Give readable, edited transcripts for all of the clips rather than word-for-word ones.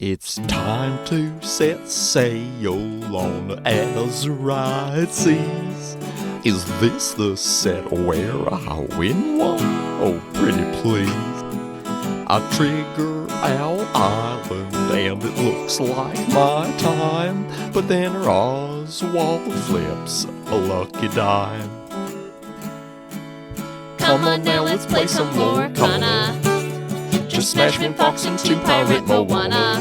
It's time to set sail on the Azurite Seas. Is this the set where I win one? Oh, pretty please. I trigger our island and it looks like my time, but then Oswald flips a lucky dime. Come on now, let's play some Lorcana. Just smash me fox into pirate Moana.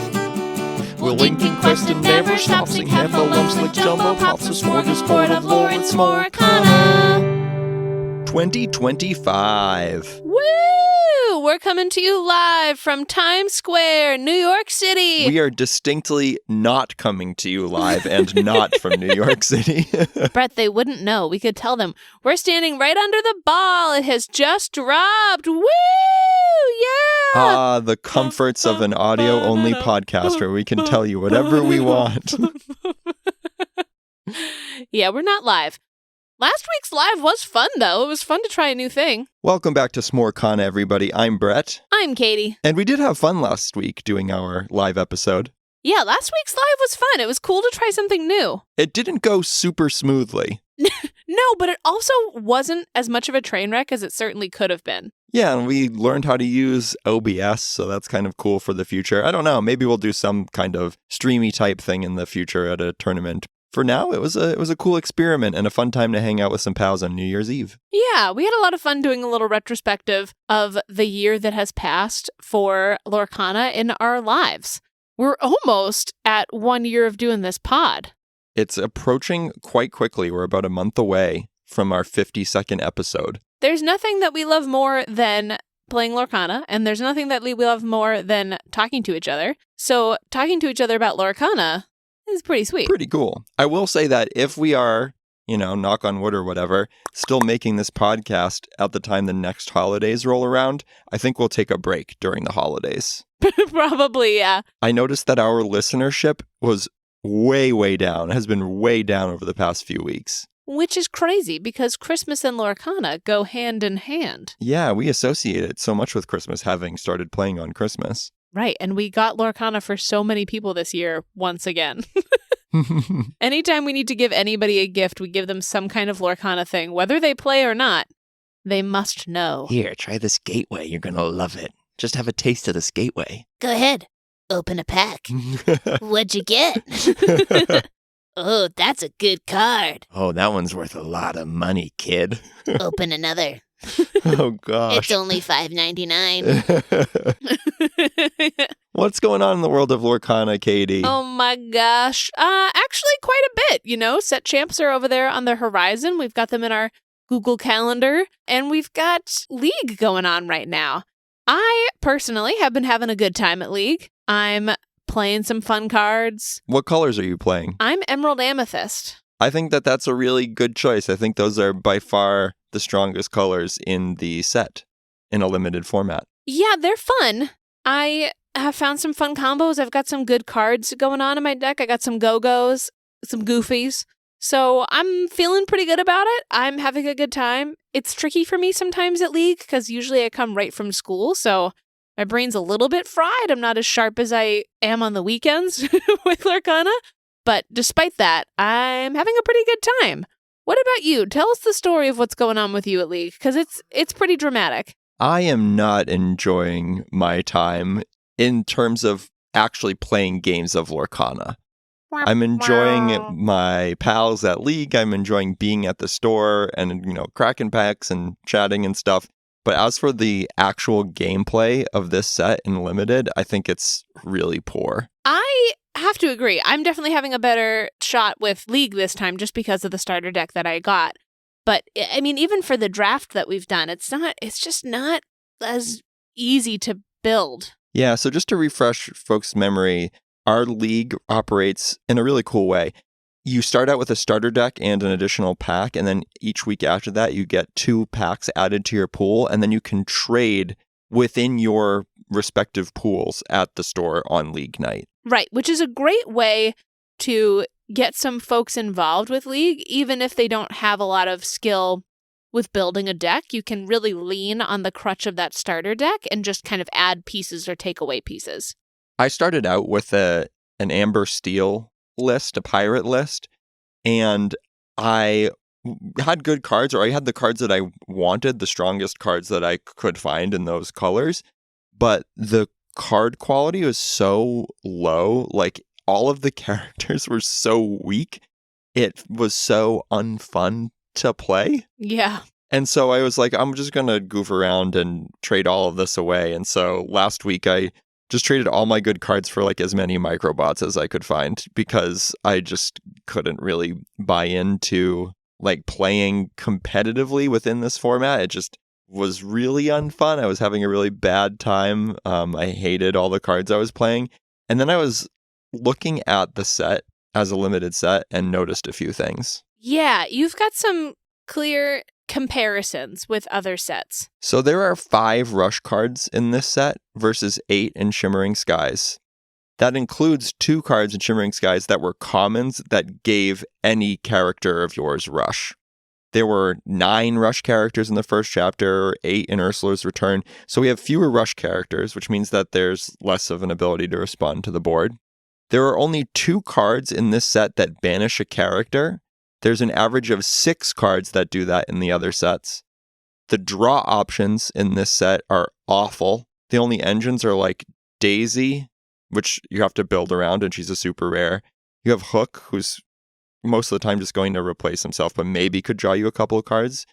We'll link in quest and never stop. Sing half a lumps like jumbo pops. A smorgasbord of lore, it's Lorcana. 2025. Woo! We're coming to you live from Times Square, New York City. We are distinctly not coming to you live and not from New York City. Brett, they wouldn't know. We could tell them. We're standing right under the ball. It has just dropped. Woo! Yeah! Ah, the comforts of an audio-only podcast where we can tell you whatever we want. Yeah, we're not live. Last week's live was fun, though. It was fun to try a new thing. Welcome back to S'morecana, everybody. I'm Brett. I'm Katie. And we did have fun last week doing our live episode. Yeah, last week's live was fun. It was cool to try something new. It didn't go super smoothly. No, but it also wasn't as much of a train wreck as it certainly could have been. Yeah, and we learned how to use OBS, so that's kind of cool for the future. I don't know, maybe we'll do some kind of streamy type thing in the future at a tournament. For now, it was a cool experiment and a fun time to hang out with some pals on New Year's Eve. Yeah, we had a lot of fun doing a little retrospective of the year that has passed for Lorcana in our lives. We're almost at 1 year of doing this pod. It's approaching quite quickly. We're about a month away from our 52nd episode. There's nothing that we love more than playing Lorcana, and there's nothing that we love more than talking to each other. So talking to each other about Lorcana is pretty sweet. Pretty cool. I will say that if we are, knock on wood or whatever, still making this podcast at the time the next holidays roll around, I think we'll take a break during the holidays. Probably, yeah. I noticed that our listenership was way down, has been way down over the past few weeks. Which is crazy because Christmas and Lorcana go hand in hand. Yeah, we associate it so much with Christmas, having started playing on Christmas. Right, and we got Lorcana for so many people this year, once again. Anytime we need to give anybody a gift, we give them some kind of Lorcana thing. Whether they play or not, they must know. Here, try this gateway. You're going to love it. Just have a taste of this gateway. Go ahead. Open a pack. What'd you get? Oh, that's a good card. Oh, that one's worth a lot of money, kid. Open another. Oh, gosh. It's only $5.99. What's going on in the world of Lorcana, Katie? Oh my gosh. Actually quite a bit, Set champs are over there on the horizon. We've got them in our Google Calendar, and we've got League going on right now. I personally have been having a good time at League. I'm playing some fun cards. What colors are you playing? I'm Emerald Amethyst. I think that that's a really good choice. I think those are by far the strongest colors in the set in a limited format. Yeah, they're fun. I have found some fun combos. I've got some good cards going on in my deck. I got some Go-Go's, some Goofies. So I'm feeling pretty good about it. I'm having a good time. It's tricky for me sometimes at League because usually I come right from school, so my brain's a little bit fried. I'm not as sharp as I am on the weekends with Lorcana. But despite that, I'm having a pretty good time. What about you? Tell us the story of what's going on with you at League, because it's pretty dramatic. I am not enjoying my time in terms of actually playing games of Lorcana. I'm enjoying my pals at League. I'm enjoying being at the store and, cracking packs and chatting and stuff. But as for the actual gameplay of this set in Limited, I think it's really poor. I have to agree. I'm definitely having a better shot with League this time just because of the starter deck that I got. But, I mean, even for the draft that we've done, it's just not as easy to build. Yeah, so just to refresh folks' memory, our League operates in a really cool way. You start out with a starter deck and an additional pack, and then each week after that, you get 2 packs added to your pool, and then you can trade within your respective pools at the store on League night. Right, which is a great way to get some folks involved with League, even if they don't have a lot of skill with building a deck. You can really lean on the crutch of that starter deck and just kind of add pieces or take away pieces. I started out with an Amber Steel list, a pirate list, and I had good cards, or I had the cards that I wanted, the strongest cards that I could find in those colors, but the card quality was so low, like all of the characters were so weak, it was so unfun to play. Yeah. And so I was like, I'm just going to goof around and trade all of this away. And so last week I just traded all my good cards for like as many microbots as I could find, because I just couldn't really buy into like playing competitively within this format. It just was really unfun. I was having a really bad time. I hated all the cards I was playing. And then I was looking at the set as a limited set and noticed a few things. Yeah, you've got some clear comparisons with other sets. So there are 5 Rush cards in this set versus 8 in Shimmering Skies. That includes 2 cards in Shimmering Skies that were commons that gave any character of yours Rush. There were 9 Rush characters in the first chapter, 8 in Ursula's Return. So we have fewer Rush characters, which means that there's less of an ability to respond to the board. There are only 2 cards in this set that banish a character. There's an average of 6 cards that do that in the other sets. The draw options in this set are awful. The only engines are like Daisy, which you have to build around, and she's a super rare. You have Hook, who's most of the time just going to replace himself, but maybe could draw you a couple of cards.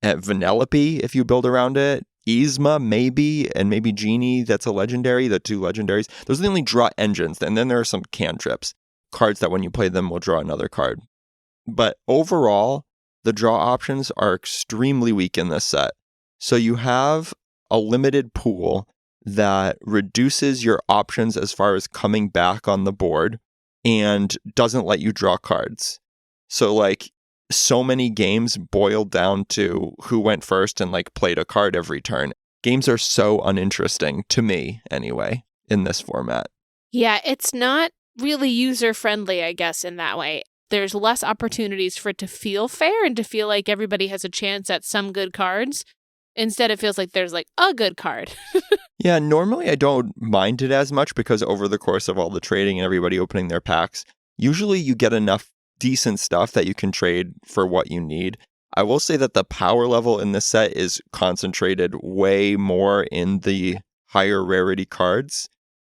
Vanellope, if you build around it. Yzma, maybe, and maybe Genie, that's a legendary, the 2 legendaries. Those are the only draw engines, and then there are some cantrips, cards that when you play them will draw another card. But overall, the draw options are extremely weak in this set. So you have a limited pool that reduces your options as far as coming back on the board and doesn't let you draw cards. So like so many games boil down to who went first and like played a card every turn. Games are so uninteresting, to me anyway, in this format. Yeah, it's not really user-friendly, I guess, in that way. There's less opportunities for it to feel fair and to feel like everybody has a chance at some good cards. Instead, it feels like there's like a good card. Yeah, normally I don't mind it as much because over the course of all the trading and everybody opening their packs, usually you get enough decent stuff that you can trade for what you need. I will say that the power level in this set is concentrated way more in the higher rarity cards,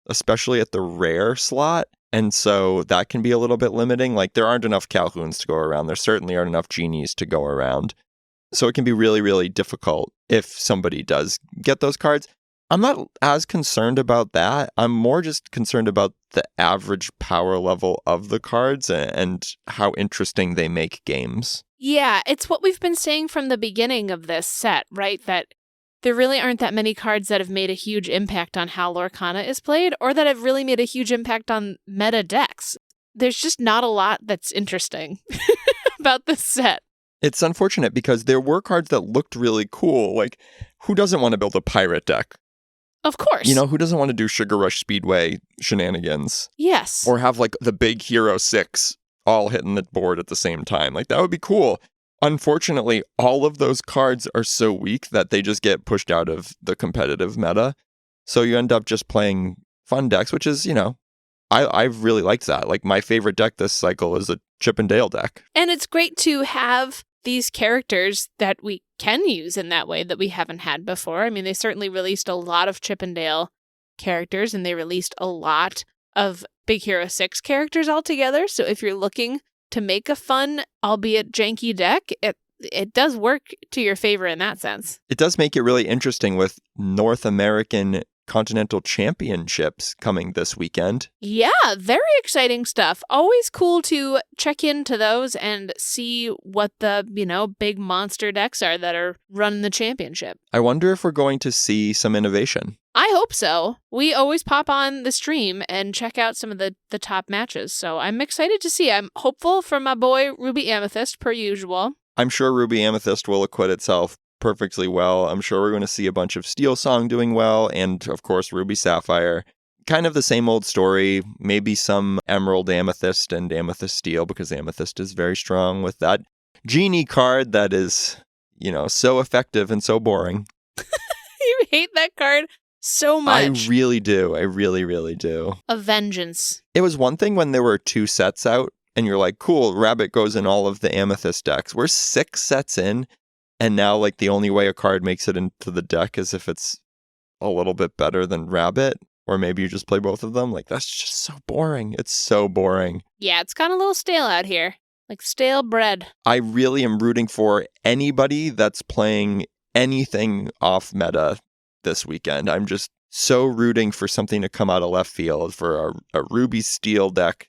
especially at the rare slot. And so that can be a little bit limiting. Like there aren't enough Calhouns to go around. There certainly aren't enough Genies to go around. So it can be really, really difficult if somebody does get those cards. I'm not as concerned about that. I'm more just concerned about the average power level of the cards and how interesting they make games. Yeah, it's what we've been saying from the beginning of this set, right? That there really aren't that many cards that have made a huge impact on how Lorcana is played or that have really made a huge impact on meta decks. There's just not a lot that's interesting about this set. It's unfortunate because there were cards that looked really cool. Like, who doesn't want to build a pirate deck? Of course. You know, who doesn't want to do Sugar Rush Speedway shenanigans? Yes. Or have like the big Hero 6 all hitting the board at the same time. Like, that would be cool. Unfortunately, all of those cards are so weak that they just get pushed out of the competitive meta. So you end up just playing fun decks, which is, you know, I really liked that. Like, my favorite deck this cycle is a Chip and Dale deck. And it's great to have these characters that we can use in that way that we haven't had before. I mean, they certainly released a lot of Chip and Dale characters, and they released a lot of Big Hero 6 characters altogether. So if you're looking to make a fun, albeit janky deck, it does work to your favor in that sense. It does make it really interesting with North American Continental Championships coming this weekend. Yeah, very exciting stuff. Always cool to check into those and see what the, big monster decks are that are running the championship. I wonder if we're going to see some innovation. I hope so. We always pop on the stream and check out some of the top matches, so I'm excited to see. I'm hopeful for my boy Ruby Amethyst, per usual. I'm sure Ruby Amethyst will acquit itself perfectly well. I'm sure we're going to see a bunch of Steel Song doing well, and of course Ruby Sapphire. Kind of the same old story, maybe some Emerald Amethyst and Amethyst Steel, because Amethyst is very strong with that Genie card that is, so effective and so boring. You hate that card So much. I really do. I really, really do. A vengeance. It was one thing when there were 2 sets out and you're like, cool, Rabbit goes in all of the Amethyst decks. We're 6 sets in, and now like the only way a card makes it into the deck is if it's a little bit better than Rabbit, or maybe you just play both of them. Like, that's just so boring. It's so boring. Yeah, it's gotten a little stale out here. Like stale bread. I really am rooting for anybody that's playing anything off meta this weekend. I'm just so rooting for something to come out of left field, for a Ruby Steel deck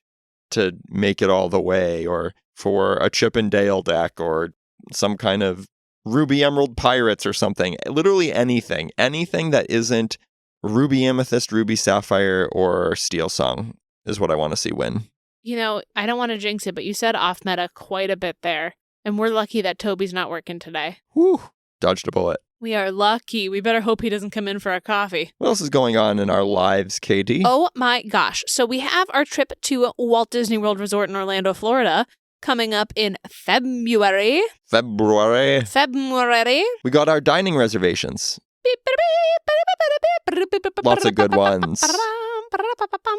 to make it all the way, or for a Chip and Dale deck, or some kind of Ruby Emerald Pirates or something. Literally anything. Anything that isn't Ruby Amethyst, Ruby Sapphire, or Steel Song is what I want to see win. You know, I don't want to jinx it, but you said off meta quite a bit there. And we're lucky that Toby's not working today. Whew. Dodged a bullet. We are lucky. We better hope he doesn't come in for a coffee. What else is going on in our lives, Katie? Oh my gosh. So we have our trip to Walt Disney World Resort in Orlando, Florida, coming up in February. February. February. We got our dining reservations. Lots of good ones.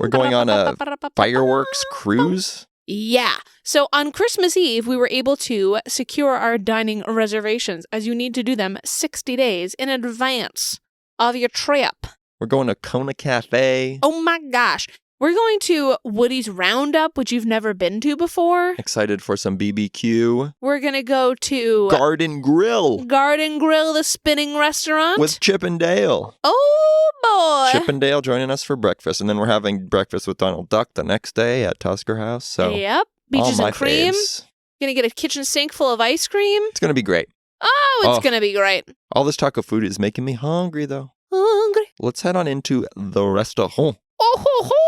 We're going on a fireworks cruise. Yeah. So on Christmas Eve, we were able to secure our dining reservations, as you need to do them 60 days in advance of your trip. We're going to Kona Cafe. Oh my gosh. We're going to Woody's Roundup, which you've never been to before. Excited for some BBQ. We're going to go to Garden Grill. Garden Grill, the spinning restaurant. With Chip and Dale. Oh boy. Chip and Dale joining us for breakfast. And then we're having breakfast with Donald Duck the next day at Tusker House. So yep. Beaches all my and cream. faves. Gonna get a kitchen sink full of ice cream. It's going to be great. Oh, it's gonna be great. All this talk of food is making me hungry, though. Hungry. Let's head on into the restaurant. Oh ho ho.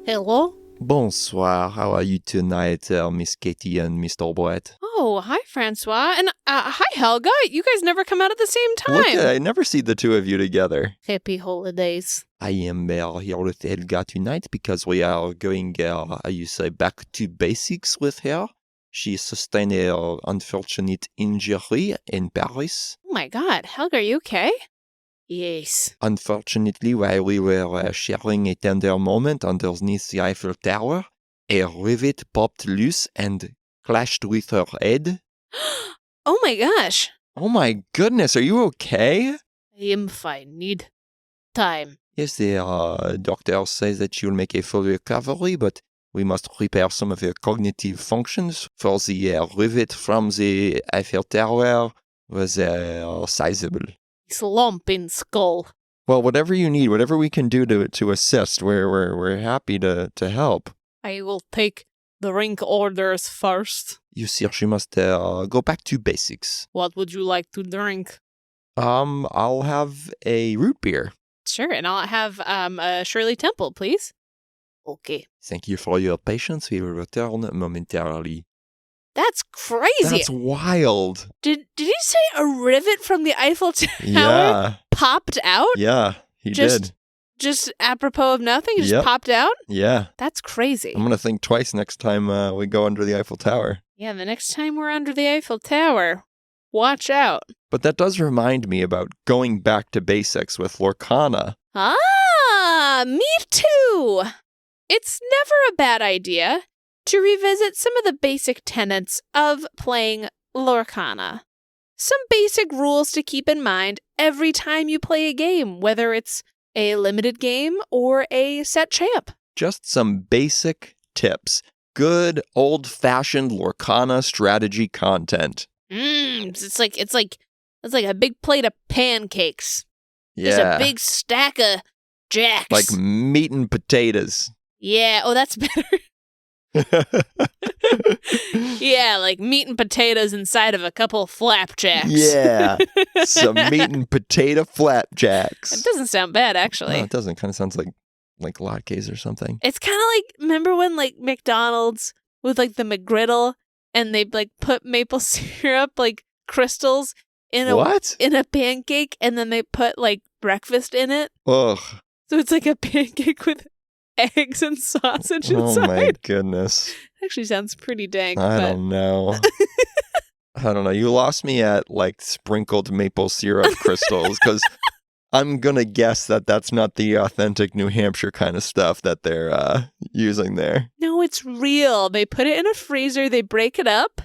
Hello? Bonsoir. How are you tonight, Miss Katie and Mr. Brett? Oh, hi, Francois. And hi, Helga. You guys never come out at the same time. Look, I never see the two of you together. Happy holidays. I am here with Helga tonight because we are going, back to basics with her. She sustained an unfortunate injury in Paris. Oh my God. Helga, are you okay? Yes. Unfortunately, while we were sharing a tender moment underneath the Eiffel Tower, a rivet popped loose and clashed with her head. Oh my gosh. Oh my goodness, are you okay? I am fine. Need time. Yes, the doctor says that she'll make a full recovery, but we must repair some of her cognitive functions, for the rivet from the Eiffel Tower was sizable. Lump in skull. Well, whatever you need, whatever we can do to assist, we're happy to help. I will take the drink orders first. You see, she must go back to basics. What would you like to drink? I'll have a root beer. Sure, and I'll have a Shirley Temple, please. Okay. Thank you for your patience. We will return momentarily. That's crazy. That's wild. Did you say a rivet from the Eiffel Tower Yeah. popped out? Yeah, he did. Just apropos of nothing? It just Yep. popped out? Yeah. That's crazy. I'm going to think twice next time we go under the Eiffel Tower. Yeah, the next time we're under the Eiffel Tower, watch out. But that does remind me about going back to basics with Lorcana. Ah, me too. It's never a bad idea to revisit some of the basic tenets of playing Lorcana. Some basic rules to keep in mind every time you play a game, whether it's a limited game or a set champ. Just some basic tips. Good old-fashioned Lorcana strategy content. It's like a big plate of pancakes. Yeah. There's a big stack of jacks. Like meat and potatoes. Yeah, oh, that's better. Yeah, like meat and potatoes inside of a couple flapjacks. Yeah, some meat and potato flapjacks. It doesn't sound bad, actually. No, it doesn't. Kind of sounds like latkes or something. It's kind of like, remember when like McDonald's with like the McGriddle and they like put maple syrup like crystals in a pancake and then they put like breakfast in it. Ugh. So it's like a pancake with eggs and sausage Oh inside. my goodness. Actually sounds pretty dank. I but don't know. I don't know. You lost me at like sprinkled maple syrup crystals because I'm going to guess that that's not the authentic New Hampshire kind of stuff that they're using there. No, it's real. They put it in a freezer. They break it up.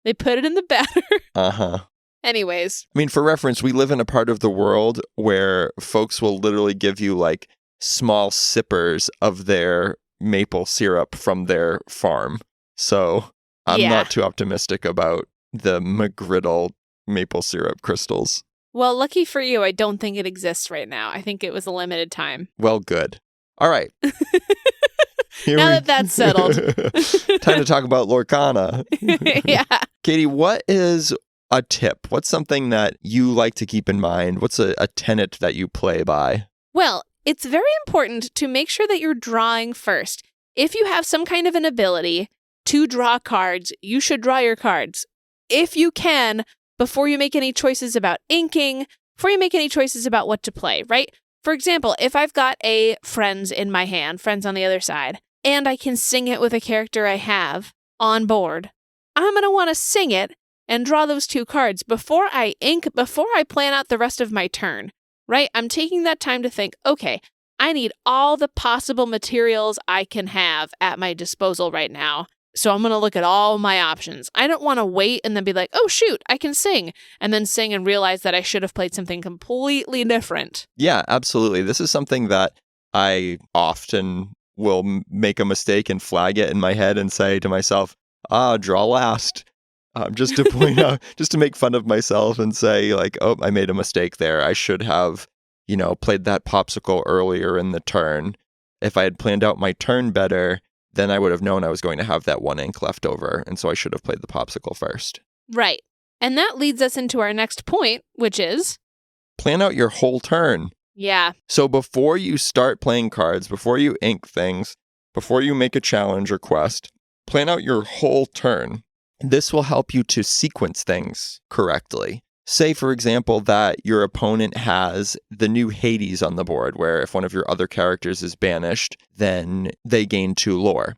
They put it in the batter. Uh-huh. Anyways. I mean, for reference, we live in a part of the world where folks will literally give you like small sippers of their maple syrup from their farm. So I'm not too optimistic about the McGriddle maple syrup crystals. Well, lucky for you, I don't think it exists right now. I think it was a limited time. Well, good. All right. Now that that's settled. Time to talk about Lorcana. Yeah. Katie, what is a tip? What's something that you like to keep in mind? What's a tenet that you play by? Well, it's very important to make sure that you're drawing first. If you have some kind of an ability to draw cards, you should draw your cards. If you can, before you make any choices about inking, before you make any choices about what to play, right? For example, if I've got a Friends in my hand, Friends on the other side, and I can sing it with a character I have on board, I'm going to want to sing it and draw those 2 cards before I ink, before I plan out the rest of my turn, right? I'm taking that time to think, okay, I need all the possible materials I can have at my disposal right now. So I'm going to look at all my options. I don't want to wait and then be like, oh, shoot, I can sing. And then sing and realize that I should have played something completely different. Yeah, absolutely. This is something that I often will make a mistake and flag it in my head and say to myself, draw last. Just to point out, just to make fun of myself and say like, oh, I made a mistake there. I should have, played that popsicle earlier in the turn. If I had planned out my turn better, then I would have known I was going to have that 1 ink left over, and so I should have played the popsicle first. Right. And that leads us into our next point, which is... plan out your whole turn. Yeah. So before you start playing cards, before you ink things, before you make a challenge or quest, plan out your whole turn. This will help you to sequence things correctly. Say, for example, that your opponent has the new Hades on the board, where if one of your other characters is banished, then they gain 2 lore.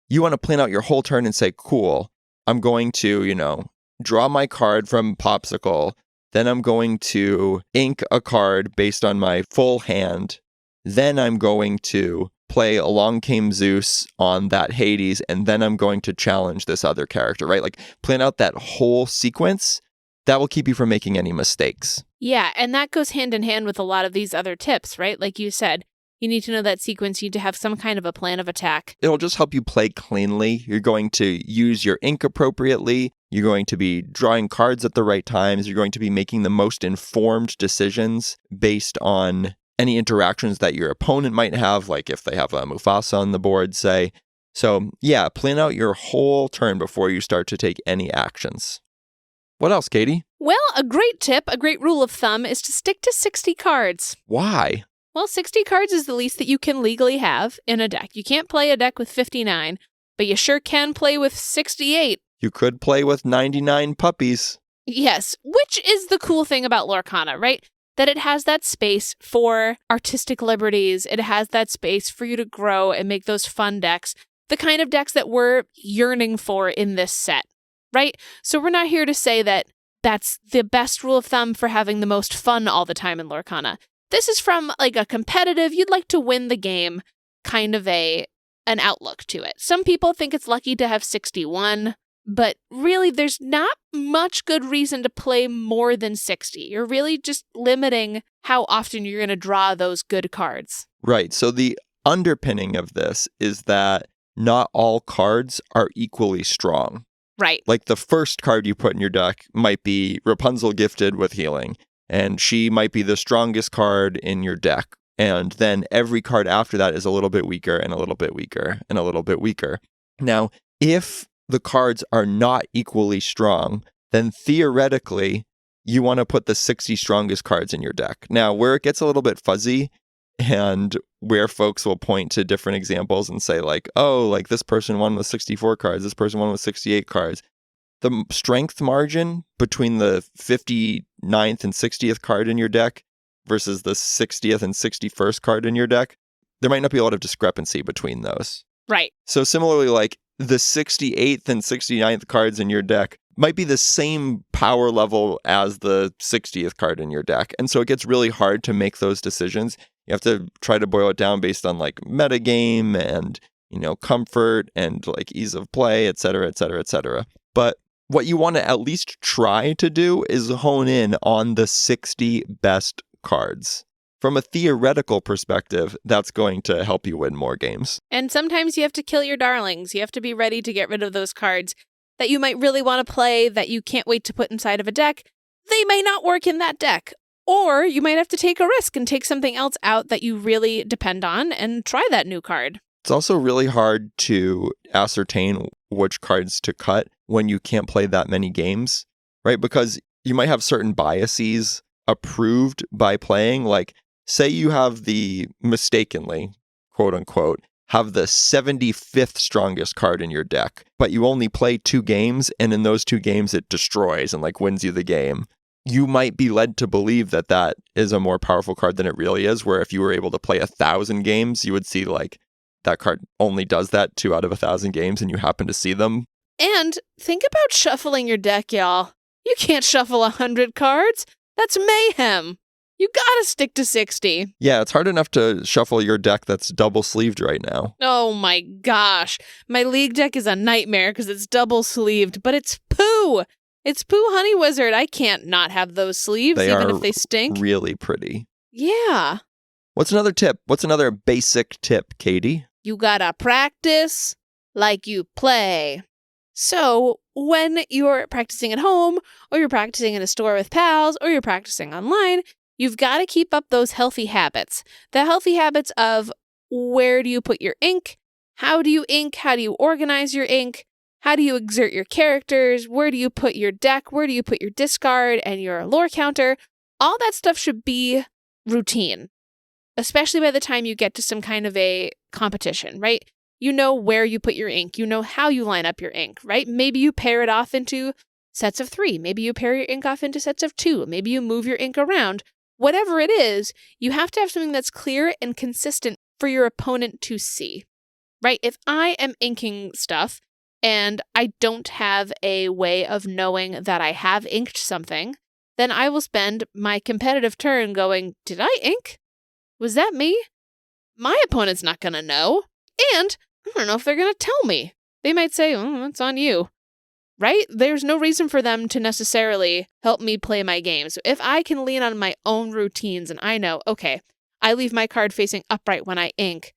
You want to plan out your whole turn and say, cool, I'm going to, draw my card from Popsicle, then I'm going to ink a card based on my full hand, then I'm going to play Along Came Zeus on that Hades, and then I'm going to challenge this other character, right? Like, plan out that whole sequence. That will keep you from making any mistakes. Yeah, and that goes hand in hand with a lot of these other tips, right? Like you said, you need to know that sequence. You need to have some kind of a plan of attack. It'll just help you play cleanly. You're going to use your ink appropriately. You're going to be drawing cards at the right times. You're going to be making the most informed decisions based on any interactions that your opponent might have, like if they have a Mufasa on the board, say. So, yeah, plan out your whole turn before you start to take any actions. What else, Katie? Well, a great tip, a great rule of thumb is to stick to 60 cards. Why? Well, 60 cards is the least that you can legally have in a deck. You can't play a deck with 59, but you sure can play with 68. You could play with 99 puppies. Yes, which is the cool thing about Lorcana, right? That it has that space for artistic liberties. It has that space for you to grow and make those fun decks, the kind of decks that we're yearning for in this set. Right? So we're not here to say that that's the best rule of thumb for having the most fun all the time in Lorcana. This is from like a competitive, you'd like to win the game kind of an outlook to it. Some people think it's lucky to have 61, but really there's not much good reason to play more than 60. You're really just limiting how often you're going to draw those good cards. Right. So the underpinning of this is that not all cards are equally strong. Right. Like the first card you put in your deck might be Rapunzel gifted with healing, and she might be the strongest card in your deck. And then every card after that is a little bit weaker and a little bit weaker and a little bit weaker. Now, if the cards are not equally strong, then theoretically, you want to put the 60 strongest cards in your deck. Now, where it gets a little bit fuzzy and where folks will point to different examples and say like, oh, like this person won with 64 cards, this person won with 68 cards. The strength margin between the 59th and 60th card in your deck versus the 60th and 61st card in your deck, there might not be a lot of discrepancy between those. Right. So similarly, like the 68th and 69th cards in your deck might be the same power level as the 60th card in your deck. And so it gets really hard to make those decisions. You have to try to boil it down based on like metagame and, comfort and like ease of play, et cetera, et cetera, et cetera. But what you want to at least try to do is hone in on the 60 best cards. From a theoretical perspective, that's going to help you win more games. And sometimes you have to kill your darlings. You have to be ready to get rid of those cards that you might really want to play that you can't wait to put inside of a deck. They may not work in that deck. Or you might have to take a risk and take something else out that you really depend on and try that new card. It's also really hard to ascertain which cards to cut when you can't play that many games, right? Because you might have certain biases approved by playing, like say you have the mistakenly, quote unquote, have the 75th strongest card in your deck, but you only play 2 games, and in those 2 games it destroys and like wins you the game. You might be led to believe that that is a more powerful card than it really is, where if you were able to play 1,000 games, you would see like that card only does that 2 out of 1,000 games and you happen to see them. And think about shuffling your deck, y'all. You can't shuffle 100 cards. That's mayhem. You gotta stick to 60. Yeah, it's hard enough to shuffle your deck that's double sleeved right now. Oh my gosh. My league deck is a nightmare because it's double sleeved, but it's poo. It's Poo Honey Wizard. I can't not have those sleeves, even if they stink. Really pretty. Yeah. What's another tip? What's another basic tip, Katie? You gotta practice like you play. So when you're practicing at home, or you're practicing in a store with pals, or you're practicing online, you've got to keep up those healthy habits. The healthy habits of where do you put your ink? How do you ink? How do you organize your ink? How do you exert your characters? Where do you put your deck? Where do you put your discard and your lore counter? All that stuff should be routine, especially by the time you get to some kind of a competition, right? You know where you put your ink. You know how you line up your ink, right? Maybe you pair it off into sets of 3. Maybe you pair your ink off into sets of 2. Maybe you move your ink around. Whatever it is, you have to have something that's clear and consistent for your opponent to see, right? If I am inking stuff and I don't have a way of knowing that I have inked something, then I will spend my competitive turn going, did I ink? Was that me? My opponent's not going to know. And I don't know if they're going to tell me. They might say, oh, it's on you. Right? There's no reason for them to necessarily help me play my game. So if I can lean on my own routines and I know, okay, I leave my card facing upright when I ink,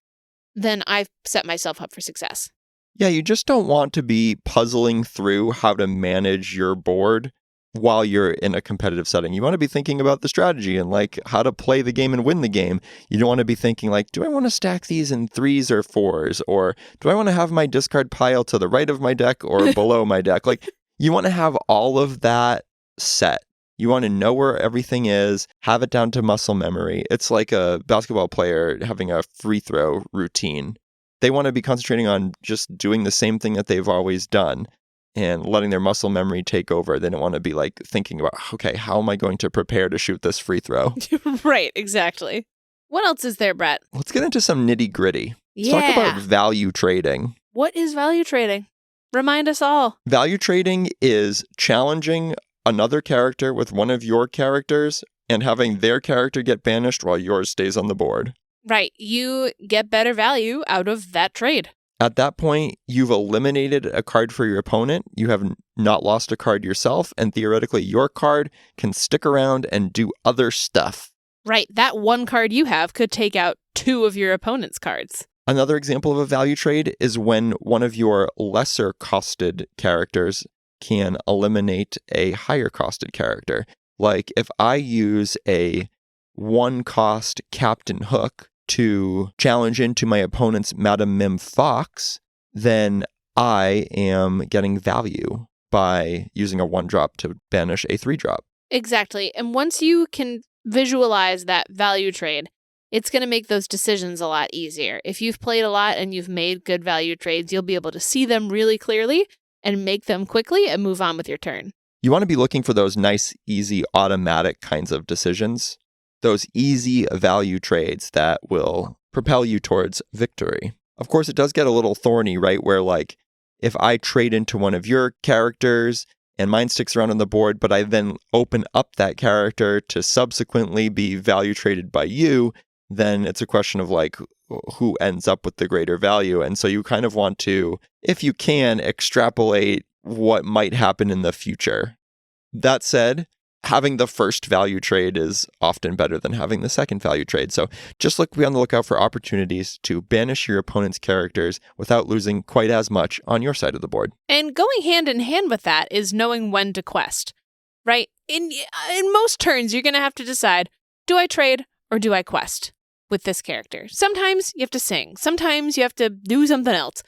then I've set myself up for success. Yeah, you just don't want to be puzzling through how to manage your board while you're in a competitive setting. You want to be thinking about the strategy and like how to play the game and win the game. You don't want to be thinking like, do I want to stack these in 3s or 4s? Or do I want to have my discard pile to the right of my deck or below my deck? Like, you want to have all of that set. You want to know where everything is, have it down to muscle memory. It's like a basketball player having a free throw routine. They want to be concentrating on just doing the same thing that they've always done and letting their muscle memory take over. They don't want to be like thinking about, okay, how am I going to prepare to shoot this free throw? Right, exactly. What else is there, Brett? Let's get into some nitty gritty. Let's Yeah. talk about value trading. What is value trading? Remind us all. Value trading is challenging another character with one of your characters and having their character get banished while yours stays on the board. Right. You get better value out of that trade. At that point, you've eliminated a card for your opponent. You have not lost a card yourself, and theoretically, your card can stick around and do other stuff. Right. That one card you have could take out 2 of your opponent's cards. Another example of a value trade is when one of your lesser costed characters can eliminate a higher costed character. Like if I use a 1-cost Captain Hook to challenge into my opponent's Madam Mim Fox, then I am getting value by using a 1-drop to banish a 3-drop. Exactly. And once you can visualize that value trade, it's going to make those decisions a lot easier. If you've played a lot and you've made good value trades, you'll be able to see them really clearly and make them quickly and move on with your turn. You want to be looking for those nice, easy, automatic kinds of decisions. Those easy value trades that will propel you towards victory. Of course, it does get a little thorny, right? Where like, if I trade into one of your characters and mine sticks around on the board, but I then open up that character to subsequently be value traded by you, then it's a question of like, who ends up with the greater value. And so you kind of want to, if you can, extrapolate what might happen in the future. That said, having the first value trade is often better than having the second value trade. So just be on the lookout for opportunities to banish your opponent's characters without losing quite as much on your side of the board. And going hand in hand with that is knowing when to quest, right? In most turns, you're going to have to decide, do I trade or do I quest with this character? Sometimes you have to sing. Sometimes you have to do something else.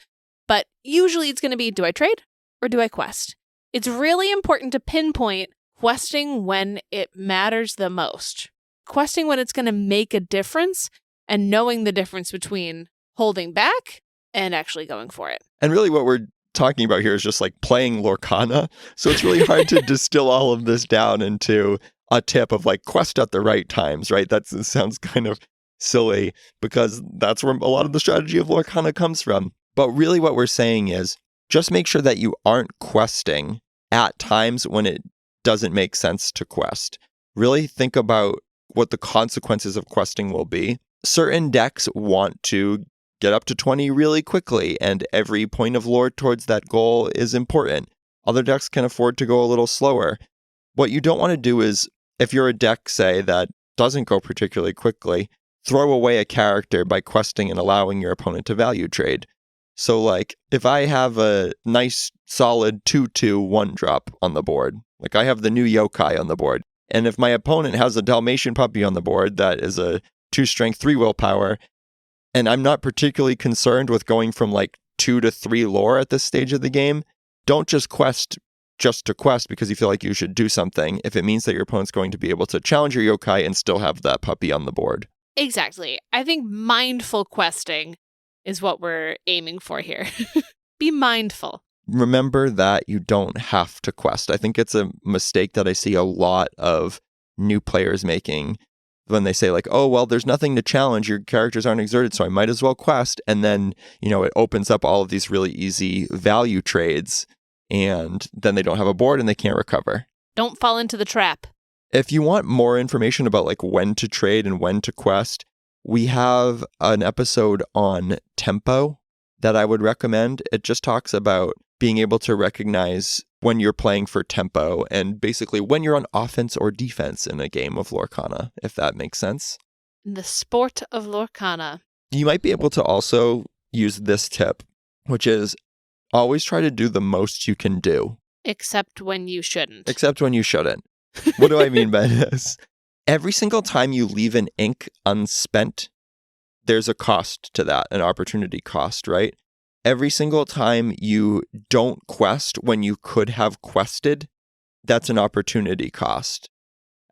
But usually it's going to be, do I trade or do I quest? It's really important to pinpoint questing when it matters the most. Questing when it's going to make a difference, and knowing the difference between holding back and actually going for it. And really what we're talking about here is just like playing Lorcana. So it's really hard to distill all of this down into a tip of like quest at the right times, right? That sounds kind of silly because that's where a lot of the strategy of Lorcana comes from. But really what we're saying is just make sure that you aren't questing at times when it doesn't make sense to quest. Really think about what the consequences of questing will be. Certain decks want to get up to 20 really quickly, and every point of lore towards that goal is important. Other decks can afford to go a little slower. What you don't want to do is, if you're a deck, say, that doesn't go particularly quickly, throw away a character by questing and allowing your opponent to value trade. So like, if I have a nice solid 2/2 1-drop on the board, like I have the new yokai on the board, and if my opponent has a Dalmatian puppy on the board that is a 2 strength, 3 willpower, and I'm not particularly concerned with going from like 2 to 3 lore at this stage of the game, don't just quest just to quest because you feel like you should do something if it means that your opponent's going to be able to challenge your yokai and still have that puppy on the board. Exactly. I think mindful questing is what we're aiming for here. Be mindful. Remember that you don't have to quest. I think it's a mistake that I see a lot of new players making when they say like, oh, well, there's nothing to challenge. Your characters aren't exerted, so I might as well quest. And then, it opens up all of these really easy value trades, and then they don't have a board and they can't recover. Don't fall into the trap. If you want more information about like when to trade and when to quest, we have an episode on tempo that I would recommend. It just talks about being able to recognize when you're playing for tempo and basically when you're on offense or defense in a game of Lorcana, if that makes sense. The sport of Lorcana. You might be able to also use this tip, which is always try to do the most you can do. Except when you shouldn't. Except when you shouldn't. What do I mean by this? Every single time you leave an ink unspent, there's a cost to that, an opportunity cost, right? Every single time you don't quest when you could have quested, that's an opportunity cost.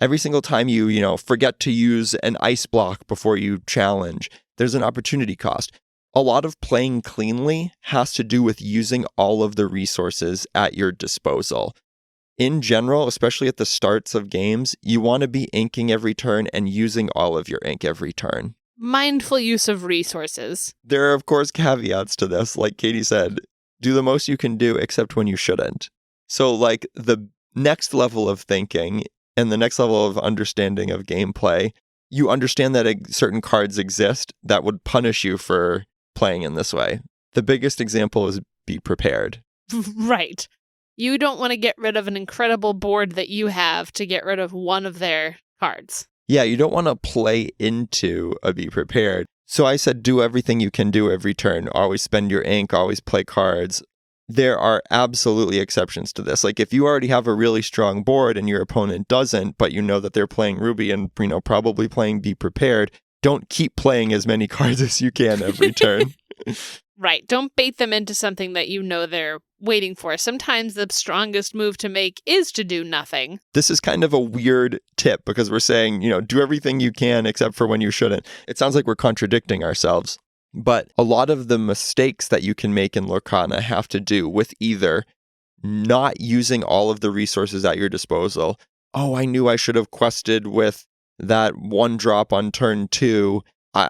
Every single time you forget to use an ice block before you challenge, there's an opportunity cost. A lot of playing cleanly has to do with using all of the resources at your disposal. In general, especially at the starts of games, you want to be inking every turn and using all of your ink every turn. Mindful use of resources. There are, of course, caveats to this. Like Katie said, do the most you can do except when you shouldn't. So like the next level of thinking and the next level of understanding of gameplay, you understand that certain cards exist that would punish you for playing in this way. The biggest example is be prepared. Right. You don't want to get rid of an incredible board that you have to get rid of one of their cards. Yeah, you don't want to play into a be prepared. So I said do everything you can do every turn. Always spend your ink, always play cards. There are absolutely exceptions to this. Like if you already have a really strong board and your opponent doesn't, but you know that they're playing Ruby and probably playing be prepared, don't keep playing as many cards as you can every turn. Right. Don't bait them into something that you know they're waiting for. Sometimes the strongest move to make is to do nothing. This is kind of a weird tip because we're saying, do everything you can except for when you shouldn't. It sounds like we're contradicting ourselves. But a lot of the mistakes that you can make in Lorcana have to do with either not using all of the resources at your disposal. Oh, I knew I should have quested with that 1-drop on turn 2.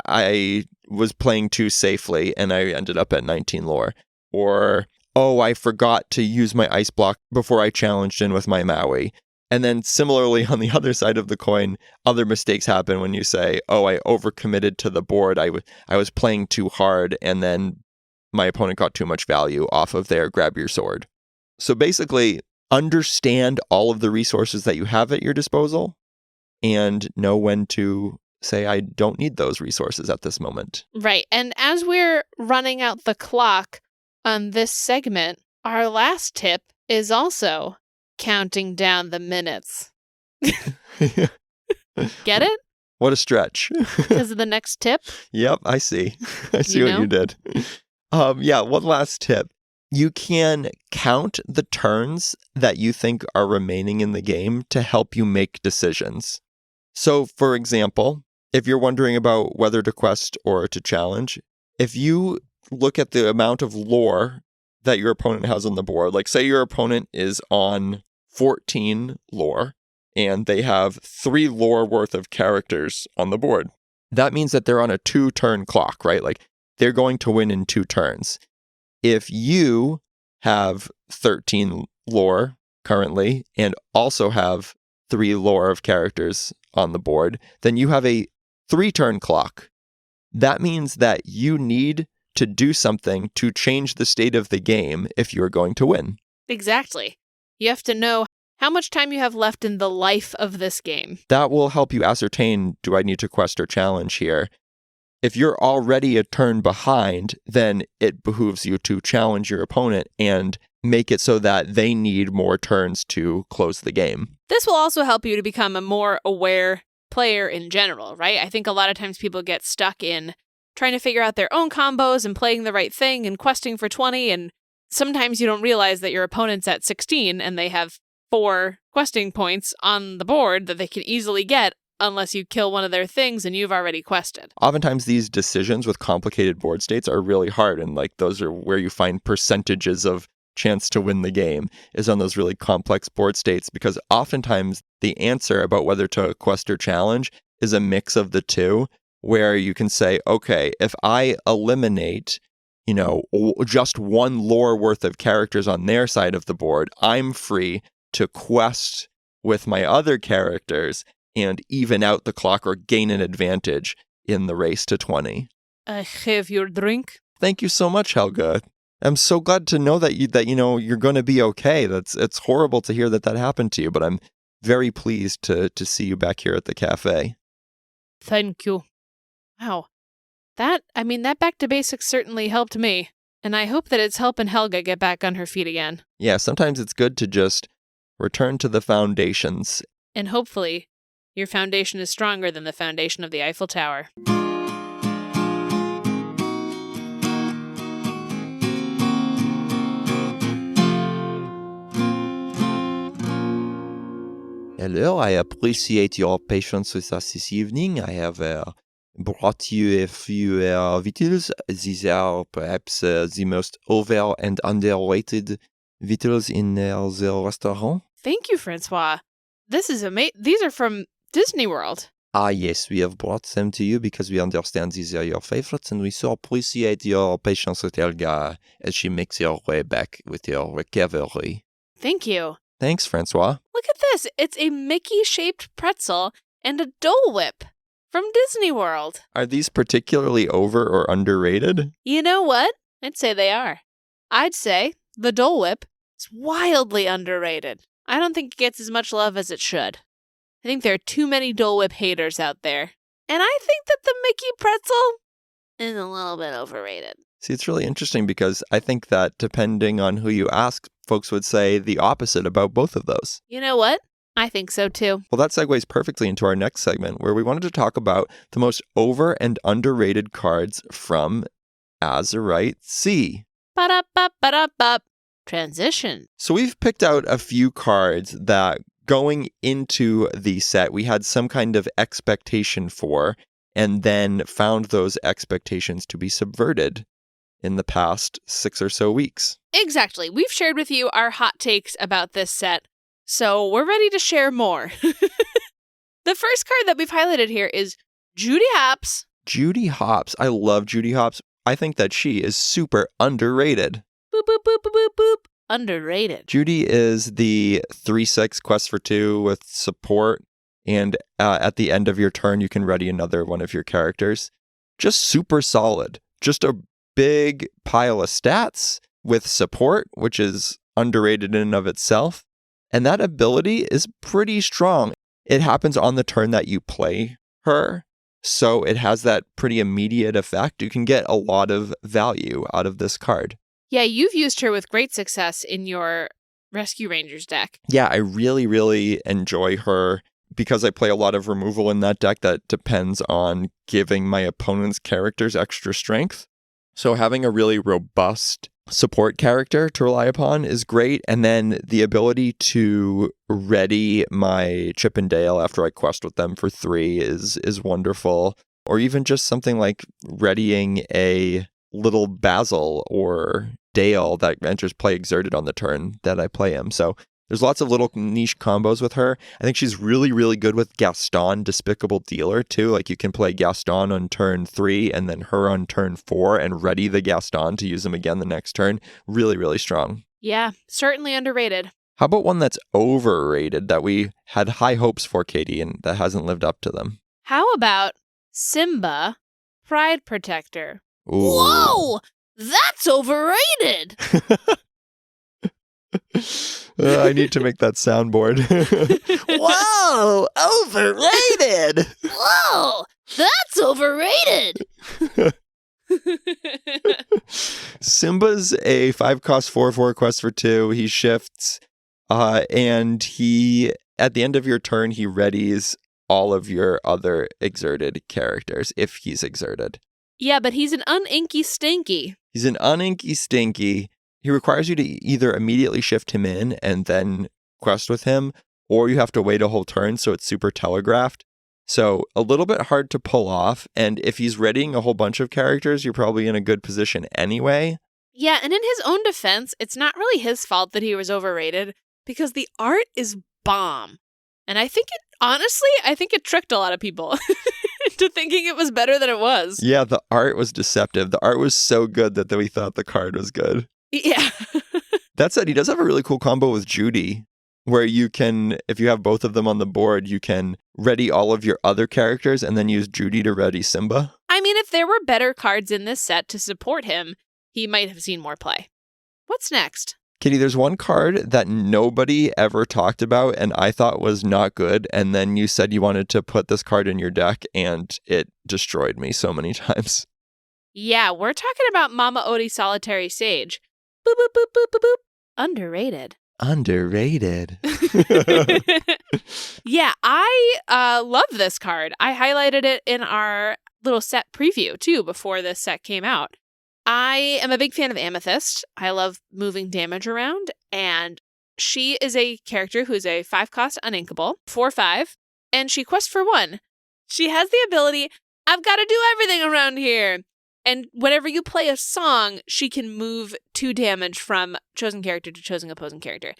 I was playing too safely and I ended up at 19 lore. Or, oh, I forgot to use my ice block before I challenged in with my Maui. And then similarly, on the other side of the coin, other mistakes happen when you say, oh, I overcommitted to the board. I was playing too hard, and then my opponent got too much value off of their grab your sword. So basically, understand all of the resources that you have at your disposal and know when to say, I don't need those resources at this moment. Right. And as we're running out the clock on this segment, our last tip is also counting down the minutes. Get it? What a stretch. Because of the next tip? Yep, I see. I see what you did. One last tip. You can count the turns that you think are remaining in the game to help you make decisions. So, for example, if you're wondering about whether to quest or to challenge, if you look at the amount of lore that your opponent has on the board, like say your opponent is on 14 lore and they have 3 lore worth of characters on the board. That means that they're on a 2-turn clock, right? Like they're going to win in 2 turns. If you have 13 lore currently and also have 3 lore of characters on the board, then you have a 3-turn clock. That means that you need to do something to change the state of the game if you're going to win. Exactly. You have to know how much time you have left in the life of this game. That will help you ascertain, do I need to quest or challenge here? If you're already a turn behind, then it behooves you to challenge your opponent and make it so that they need more turns to close the game. This will also help you to become a more aware player in general, right? I think a lot of times people get stuck in trying to figure out their own combos and playing the right thing and questing for 20, and sometimes you don't realize that your opponent's at 16 and they have 4 questing points on the board that they can easily get unless you kill one of their things and you've already quested. Oftentimes these decisions with complicated board states are really hard, and like those are where you find percentages of chance to win the game is on those really complex board states, because oftentimes the answer about whether to quest or challenge is a mix of the two, where you can say, okay, if I eliminate, just 1 lore worth of characters on their side of the board, I'm free to quest with my other characters and even out the clock or gain an advantage in the race to 20. I have your drink. Thank you so much, Helga. I'm so glad to know that you're going to be okay. It's horrible to hear that happened to you, but I'm very pleased to see you back here at the cafe. Thank you. Wow. That back to basics certainly helped me, and I hope that it's helping Helga get back on her feet again. Yeah, sometimes it's good to just return to the foundations. And hopefully, your foundation is stronger than the foundation of the Eiffel Tower. Hello, I appreciate your patience with us this evening. I have brought you a few victuals. These are perhaps the most over and underrated victuals in the restaurant. Thank you, Francois. This is These are from Disney World. Ah, yes, we have brought them to you because we understand these are your favorites, and we so appreciate your patience with Helga as she makes her way back with your recovery. Thank you. Thanks, Francois. Look at this. It's a Mickey-shaped pretzel and a Dole Whip from Disney World. Are these particularly over or underrated? You know what? I'd say they are. I'd say the Dole Whip is wildly underrated. I don't think it gets as much love as it should. I think there are too many Dole Whip haters out there. And I think that the Mickey pretzel is a little bit overrated. See, it's really interesting because I think that depending on who you ask, folks would say the opposite about both of those. You know what? I think so too. Well, that segues perfectly into our next segment, where we wanted to talk about the most over and underrated cards from Azurite Sea. Ba-da-ba-ba-da-ba. Transition. So we've picked out a few cards that going into the set, we had some kind of expectation for, and then found those expectations to be subverted in the past 6 or so weeks. Exactly. We've shared with you our hot takes about this set, so we're ready to share more. The first card that we've highlighted here is Judy Hopps, Judy Hopps. I love Judy Hopps. I think that she is super underrated. Boop, boop, boop, boop, boop, boop. Underrated. Judy is the 3/6 quest for 2 with support, and at the end of your turn, you can ready another one of your characters. Just super solid. Just a big pile of stats with support, which is underrated in and of itself. And that ability is pretty strong. It happens on the turn that you play her, so it has that pretty immediate effect. You can get a lot of value out of this card. Yeah, you've used her with great success in your Rescue Rangers deck. Yeah, I really, really enjoy her because I play a lot of removal in that deck that depends on giving my opponent's characters extra strength. So having a really robust support character to rely upon is great. And then the ability to ready my Chip and Dale after I quest with them for 3 is wonderful. Or even just something like readying a little Basil or Dale that enters play exerted on the turn that I play him. So there's lots of little niche combos with her. I think she's really, really good with Gaston, Despicable Dealer, too. Like you can play Gaston on turn 3 and then her on turn 4 and ready the Gaston to use him again the next turn. Really, really strong. Yeah, certainly underrated. How about one that's overrated that we had high hopes for, Katie, and that hasn't lived up to them? How about Simba, Pride Protector? Ooh. Whoa! That's overrated! I need to make that soundboard. Whoa! Overrated! Whoa! That's overrated! Simba's a 5-cost 4/4 quest for 2. He shifts, and he, at the end of your turn, he readies all of your other exerted characters if he's exerted. Yeah, but he's an uninky stinky. He's an uninky stinky. He requires you to either immediately shift him in and then quest with him, or you have to wait a whole turn, so it's super telegraphed. So a little bit hard to pull off, and if he's readying a whole bunch of characters, you're probably in a good position anyway. Yeah, and in his own defense, it's not really his fault that he was overrated, because the art is bomb. And I think it tricked a lot of people into thinking it was better than it was. Yeah, the art was deceptive. The art was so good that we thought the card was good. Yeah. That said, he does have a really cool combo with Judy, where you can, if you have both of them on the board, you can ready all of your other characters and then use Judy to ready Simba. I mean, if there were better cards in this set to support him, he might have seen more play. What's next? Kitty, there's one card that nobody ever talked about and I thought was not good, and then you said you wanted to put this card in your deck, and it destroyed me so many times. Yeah, we're talking about Mama Odie Solitary Sage. Boop, boop, boop, boop, boop, boop. Underrated. Underrated. Yeah, I love this card. I highlighted it in our little set preview, too, before this set came out. I am a big fan of Amethyst. I love moving damage around, and she is a character who is a 5-cost uninkable, 4/5, and she quests for 1. She has the ability, I've got to do everything around here. And whenever you play a song, she can move 2 damage from chosen character to chosen opposing character.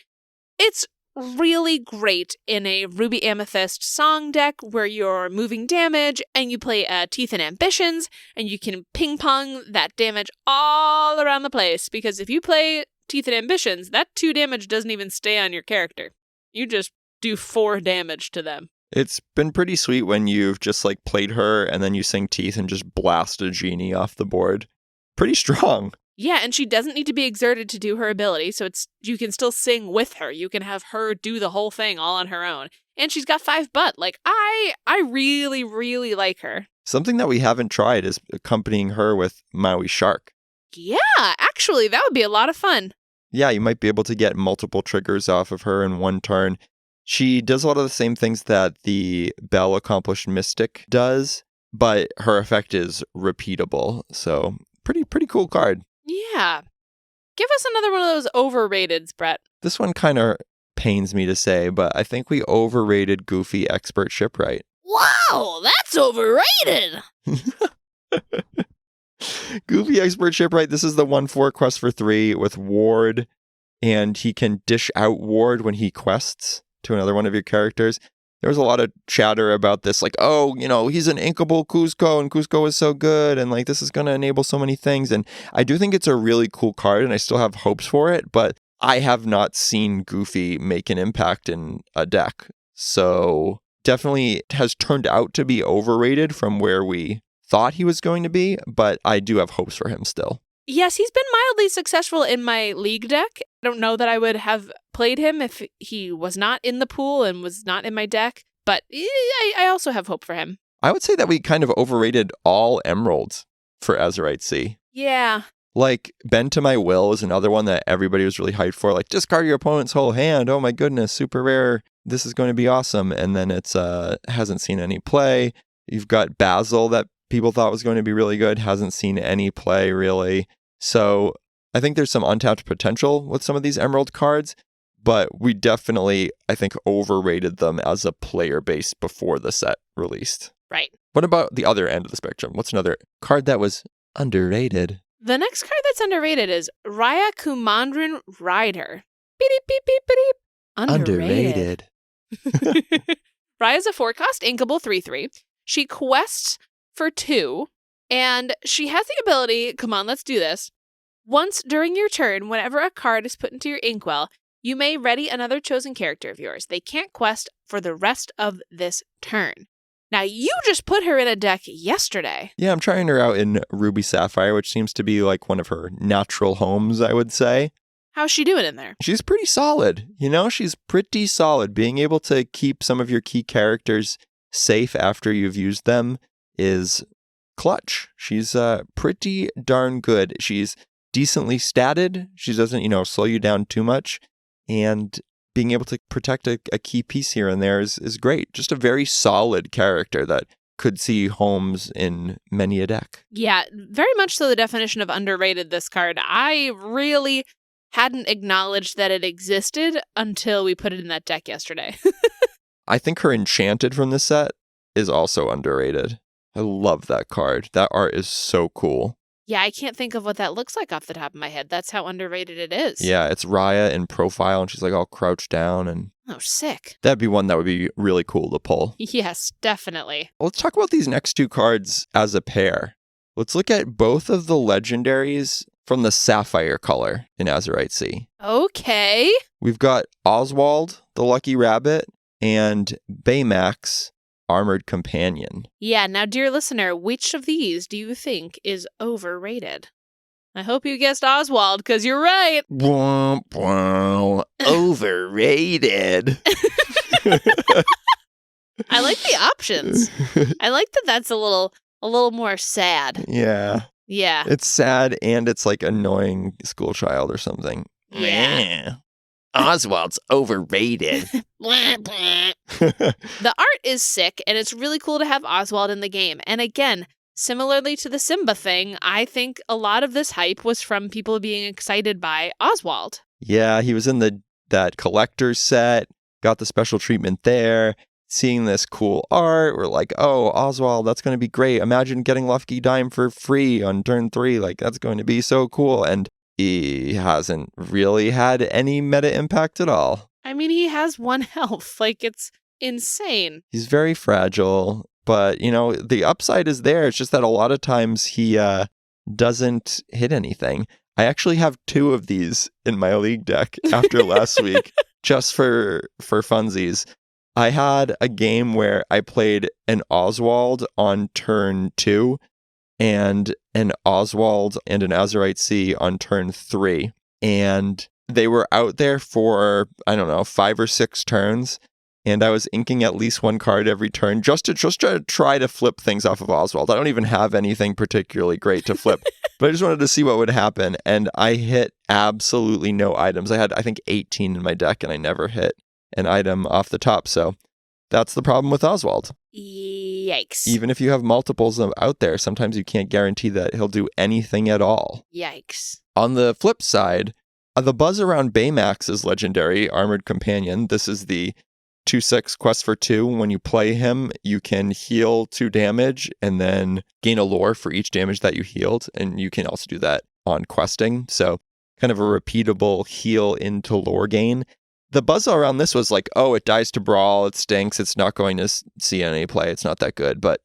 It's really great in a Ruby Amethyst song deck where you're moving damage and you play Teeth and Ambitions, and you can ping pong that damage all around the place, because if you play Teeth and Ambitions, that 2 damage doesn't even stay on your character. You just do 4 damage to them. It's been pretty sweet when you've just like played her and then you sing Teeth and just blast a genie off the board. Pretty strong. Yeah, and she doesn't need to be exerted to do her ability, so you can still sing with her. You can have her do the whole thing all on her own. And she's got 5 butt. Like, I really, really like her. Something that we haven't tried is accompanying her with Maui Shark. Yeah, actually, that would be a lot of fun. Yeah, you might be able to get multiple triggers off of her in one turn. She does a lot of the same things that the Bell Accomplished Mystic does, but her effect is repeatable. So, pretty cool card. Yeah. Give us another one of those overrateds, Brett. This one kind of pains me to say, but I think we overrated Goofy Expert Shipwright. Wow, that's overrated! Goofy Expert Shipwright, this is the 1/4 quest for 3 with Ward, and he can dish out Ward when he quests to another one of your characters. there was a lot of chatter about this, like, oh, he's an inkable Cusco, and Cusco is so good, and like this is going to enable so many things. And I do think it's a really cool card, and I still have hopes for it, but I have not seen Goofy make an impact in a deck. So definitely has turned out to be overrated from where we thought he was going to be, but I do have hopes for him still. Yes, he's been mildly successful in my league deck. I don't know that I would have played him if he was not in the pool and was not in my deck, but I also have hope for him. I would say that we kind of overrated all emeralds for Azurite Sea. Yeah. Like, Bend to My Will is another one that everybody was really hyped for. Like, discard your opponent's whole hand. Oh my goodness, super rare. This is going to be awesome. And then it's hasn't seen any play. You've got Basil that people thought was going to be really good. Hasn't seen any play, really. So I think there's some untapped potential with some of these Emerald cards, but we definitely, I think, overrated them as a player base before the set released. Right. What about the other end of the spectrum? What's another card that was underrated? The next card that's underrated is Raya Kumandran Rider. Beep, beep, beep, beep, beep. Underrated. Raya's a 4-cost inkable 3/3. She quests for 2, and she has the ability, come on, let's do this. Once during your turn, whenever a card is put into your inkwell, you may ready another chosen character of yours. They can't quest for the rest of this turn. Now, you just put her in a deck yesterday. Yeah, I'm trying her out in Ruby Sapphire, which seems to be like one of her natural homes, I would say. How's she doing in there? She's pretty solid. She's pretty solid. Being able to keep some of your key characters safe after you've used them is clutch. She's pretty darn good. She's decently statted. She doesn't, slow you down too much. And being able to protect a key piece here and there is great. Just a very solid character that could see homes in many a deck. Yeah, very much so the definition of underrated, this card. I really hadn't acknowledged that it existed until we put it in that deck yesterday. I think her Enchanted from this set is also underrated. I love that card. That art is so cool. Yeah, I can't think of what that looks like off the top of my head. That's how underrated it is. Yeah, it's Raya in profile, and she's like all crouched down. And oh, sick. That'd be one that would be really cool to pull. Yes, definitely. Let's talk about these next 2 cards as a pair. Let's look at both of the legendaries from the Sapphire color in Azurite Sea. Okay. We've got Oswald, the Lucky Rabbit, and Baymax, Armored Companion. Yeah, now, dear listener, which of these do you think is overrated? I hope you guessed Oswald, because you're right. Womp womp. Overrated. I like the options. I like that that's a little more sad. Yeah. Yeah. It's sad, and it's like annoying school child or something. Yeah. Oswald's overrated. The art is sick, and it's really cool to have Oswald in the game. And again, similarly to the Simba thing, I think a lot of this hype was from people being excited by Oswald. Yeah, he was in that collector's set, got the special treatment there. Seeing this cool art, we're like, oh, Oswald, that's going to be great. Imagine getting Lucky Dime for free on turn 3. Like, that's going to be so cool. And he hasn't really had any meta impact at all. I mean, he has 1 health. Like, it's insane. He's very fragile, but, the upside is there. It's just that a lot of times he doesn't hit anything. I actually have 2 of these in my league deck after last week, just for funsies. I had a game where I played an Oswald on turn 2 and an Oswald and an Azurite Sea on turn 3. And they were out there for, 5 or 6 turns. And I was inking at least 1 card every turn just to try to flip things off of Oswald. I don't even have anything particularly great to flip, but I just wanted to see what would happen. And I hit absolutely no items. I had, I think, 18 in my deck, and I never hit an item off the top. So that's the problem with Oswald. Yikes. Even if you have multiples out there, sometimes you can't guarantee that he'll do anything at all. Yikes. On the flip side, the buzz around Baymax is legendary, Armored Companion. This is the 2/6 quest for 2. When you play him, you can heal 2 damage and then gain a lore for each damage that you healed. And you can also do that on questing. So kind of a repeatable heal into lore gain. The buzz around this was like, oh, it dies to Brawl, it stinks, it's not going to see any play, it's not that good. But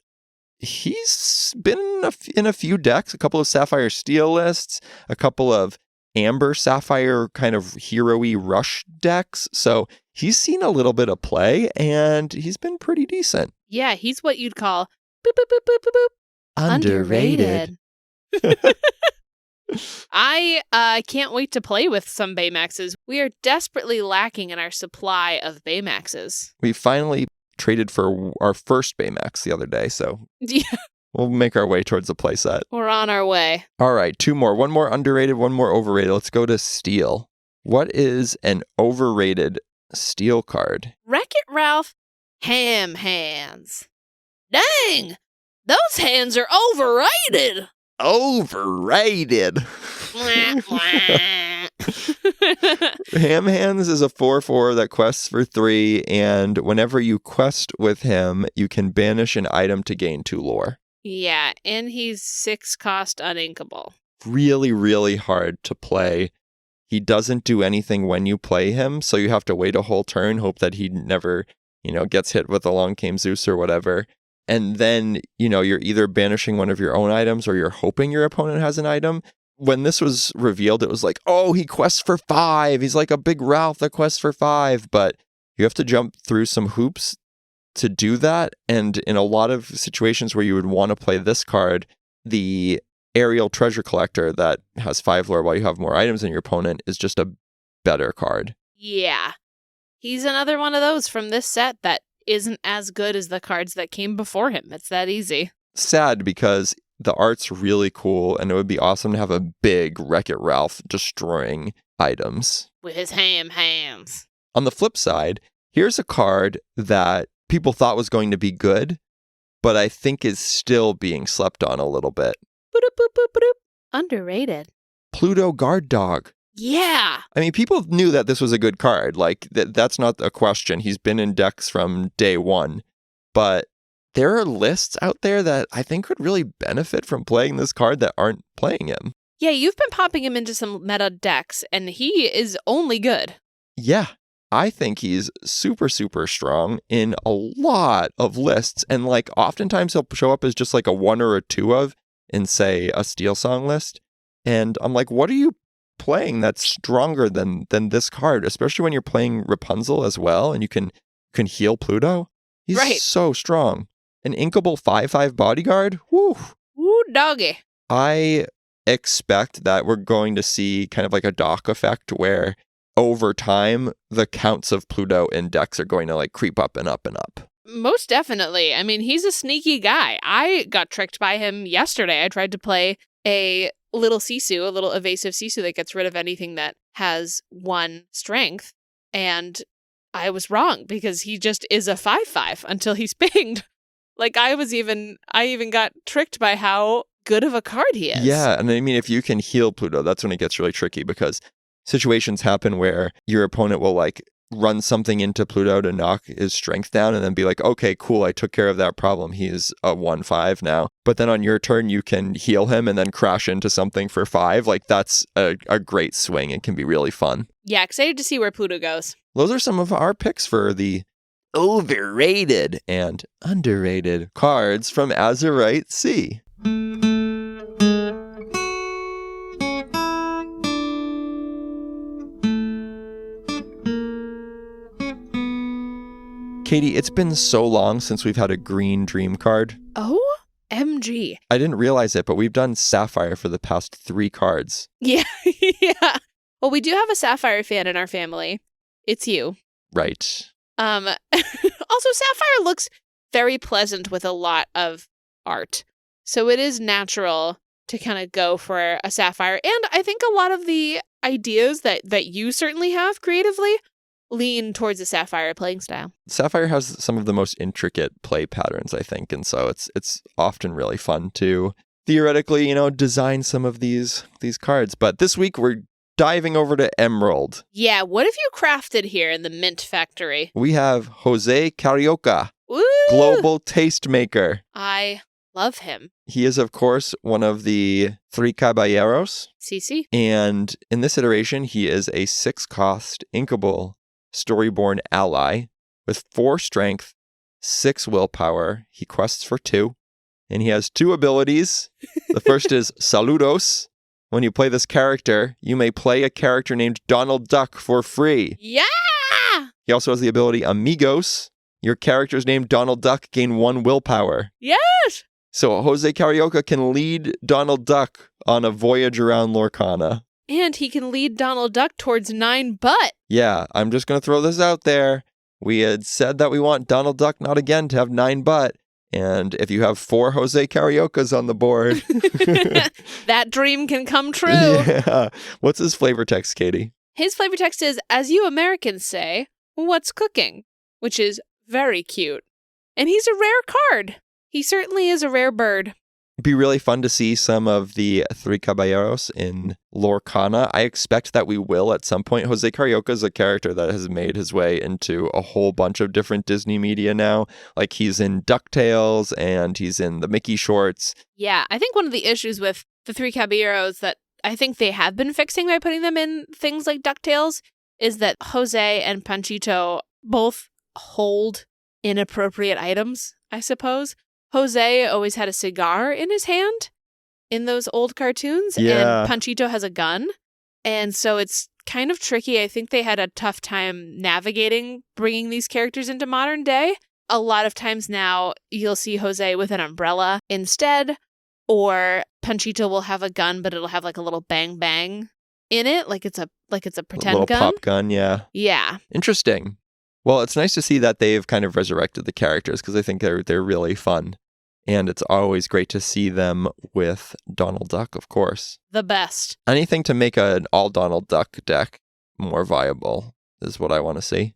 he's been in a few decks, a couple of Sapphire Steel lists, a couple of Amber Sapphire kind of hero-y rush decks. So he's seen a little bit of play, and he's been pretty decent. Yeah, he's what you'd call boop, boop, boop, boop, boop, boop. Underrated. I can't wait to play with some Baymaxes. We are desperately lacking in our supply of Baymaxes. We finally traded for our first Baymax the other day, so Yeah, we'll make our way towards the playset. we're on our way. All right, 2 more. One more underrated, one more overrated. Let's go to Steel. What is an overrated Steel card? Wreck-It Ralph Ham Hands. Dang! Those hands are overrated! Overrated. Mwah, mwah. Ham Hands is a 4/4 that quests for 3, and whenever you quest with him, you can banish an item to gain 2 lore. Yeah, and he's 6 cost uninkable. Really, really hard to play. He doesn't do anything when you play him, so you have to wait a whole turn, hope that he never, gets hit with Along Came Zeus or whatever. And then, you're either banishing one of your own items or you're hoping your opponent has an item. When this was revealed, it was like, oh, he quests for 5. He's like a big Ralph that quests for 5. But you have to jump through some hoops to do that. And in a lot of situations where you would want to play this card, the Aerial Treasure Collector that has 5 lore while you have more items than your opponent is just a better card. Yeah. He's another one of those from this set that isn't as good as the cards that came before him. It's that easy. Sad because the art's really cool and it would be awesome to have a big Wreck-It Ralph destroying items. With his ham hands. On the flip side, here's a card that people thought was going to be good, but I think is still being slept on a little bit. Boop, boop, boop, boop. Underrated. Pluto Guard Dog. Yeah. I mean, people knew that this was a good card. Like, that's not a question. He's been in decks from day one. But there are lists out there that I think could really benefit from playing this card that aren't playing him. Yeah, you've been popping him into some meta decks, and he is only good. Yeah, I think he's super, super strong in a lot of lists. And, like, oftentimes he'll show up as just like a 1 or a 2 of in, say, a Steel Song list. And I'm like, what are you playing that's stronger than this card, especially when you're playing Rapunzel as well and you can heal Pluto? He's Right. so strong. An inkable 5/5 bodyguard? Woo! Woo, doggy. I expect that we're going to see kind of like a dock effect where over time the counts of Pluto in decks are going to like creep up and up and up. Most definitely. I mean, he's a sneaky guy. I got tricked by him yesterday. I tried to play a little Sisu, a little evasive Sisu that gets rid of anything that has 1 strength. And I was wrong because he just is a 5/5 until he's pinged. Like I even got tricked by how good of a card he is. Yeah, and I mean, if you can heal Pluto, that's when it gets really tricky because situations happen where your opponent will like run something into Pluto to knock his strength down and then be like, okay, cool, I took care of that problem. He's a 1/5 now. But then on your turn, you can heal him and then crash into something for 5. Like that's a great swing. It can be really fun. Yeah, excited to see where Pluto goes. Those are some of our picks for the overrated and underrated cards from Azurite Sea. Katie, it's been so long since we've had a green dream card. OMG. I didn't realize it, but we've done Sapphire for the past 3 cards. Yeah. Yeah. Well, we do have a Sapphire fan in our family. It's you. Right. Also, Sapphire looks very pleasant with a lot of art. So it is natural to kind of go for a Sapphire. And I think a lot of the ideas that you certainly have creatively lean towards a Sapphire playing style. Sapphire has some of the most intricate play patterns, I think, and so it's often really fun to theoretically, design some of these cards. But this week we're diving over to Emerald. Yeah, what have you crafted here in the Mint Factory? We have Jose Carioca, Woo! Global Tastemaker. I love him. He is, of course, one of the 3 Caballeros. CC. And in this iteration, he is a 6-cost inkable storyborn ally with 4 strength, 6 willpower. He quests for 2, and he has 2 abilities. The first is Saludos. When you play this character, you may play a character named Donald Duck for free. Yeah! He also has the ability Amigos. Your character's named Donald Duck gain 1 willpower. Yes! So Jose Carioca can lead Donald Duck on a voyage around Lorcana. And he can lead Donald Duck towards 9 butt. Yeah, I'm just going to throw this out there. We had said that we want Donald Duck Not Again to have 9 butt. And if you have 4 Jose Cariocas on the board... that dream can come true. Yeah. What's his flavor text, Katie? His flavor text is, as you Americans say, what's cooking? Which is very cute. And he's a rare card. He certainly is a rare bird. It'd be really fun to see some of the Three Caballeros in Lorcana. I expect that we will at some point. Jose Carioca is a character that has made his way into a whole bunch of different Disney media now. Like he's in DuckTales and he's in the Mickey shorts. Yeah, I think one of the issues with the Three Caballeros that I think they have been fixing by putting them in things like DuckTales is that Jose and Panchito both hold inappropriate items, I suppose. Jose always had a cigar in his hand in those old cartoons, Yeah. and Panchito has a gun. And so it's kind of tricky. I think they had a tough time navigating bringing these characters into modern day. A lot of times now, you'll see Jose with an umbrella instead, or Panchito will have a gun, but it'll have like a little bang bang in it, like it's a pretend Little gun. pop gun, yeah. Yeah. Interesting. Well, it's nice to see that they've kind of resurrected the characters because I think they're really fun. And it's always great to see them with Donald Duck, of course. The best. Anything to make an all Donald Duck deck more viable is what I want to see.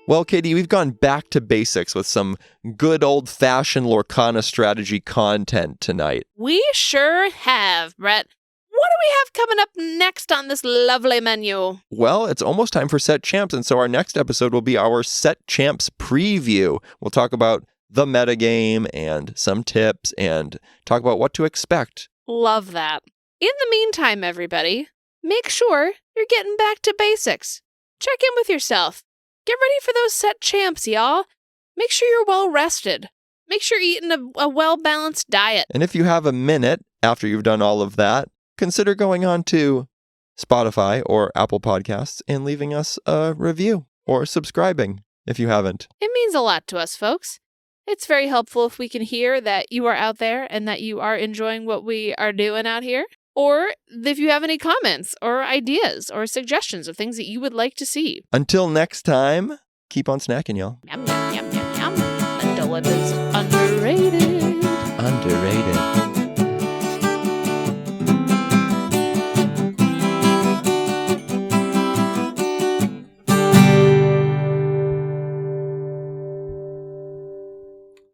Well, Katie, we've gone back to basics with some good old-fashioned Lorcana strategy content tonight. We sure have, Brett. What do we have coming up next on this lovely menu? Well, it's almost time for Set Champs, and so our next episode will be our Set Champs preview. We'll talk about the metagame and some tips and talk about what to expect. Love that. In the meantime, everybody, make sure you're getting back to basics. Check in with yourself. Get ready for those Set Champs, y'all. Make sure you're well rested. Make sure you're eating a well-balanced diet. And if you have a minute after you've done all of that, consider going on to Spotify or Apple Podcasts and leaving us a review or subscribing if you haven't. It means a lot to us, folks. It's very helpful if we can hear that you are out there and that you are enjoying what we are doing out here. Or if you have any comments or ideas or suggestions of things that you would like to see. Until next time, keep on snacking, y'all. Yum, yum, yum, yum, yum. Adult is underrated. Underrated.